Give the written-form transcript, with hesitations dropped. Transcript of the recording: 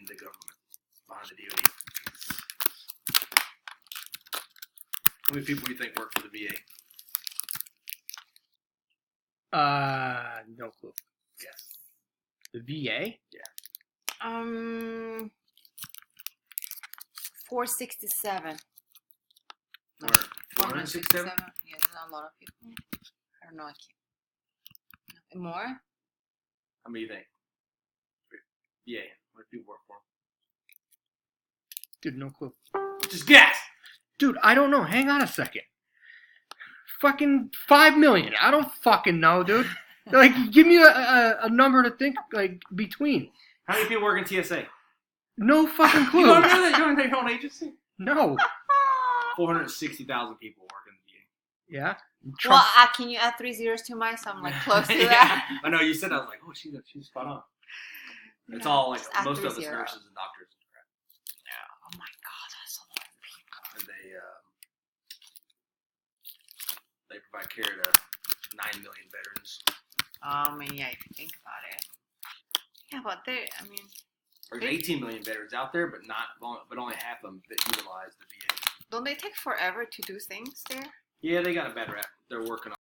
the government, behind the DoD. How many people do you think work for the VA? No clue. Yes. The VA? 467. 467? Yeah, there's not a lot of people. I don't know. I can't. More? How many do you think? VA. How many people work for Dude, no clue. them? Just guess! Dude, I don't know. Hang on a second. Fucking 5 million. I don't fucking know, dude. Like, give me a number to think, like, between. How many people work in TSA? No fucking You clue. don't know that? You don't know your own agency? No. 460,000 people work in the VA. Yeah? Well, Trump. can you add 3 zeros to mine so I'm like close to that? I know, you said that. I was like, oh, she's spot on. It's No, all like, just add most 3 of it's zeros. nurses and doctors. Oh my god, that's a lot of people. And they provide care to 9 million veterans. I mean, yeah, if you think about it. Yeah, but There's 18 million veterans out there, but only half of them that utilize the VA. don't they take forever to do things there? Yeah, they got a bad rap. They're working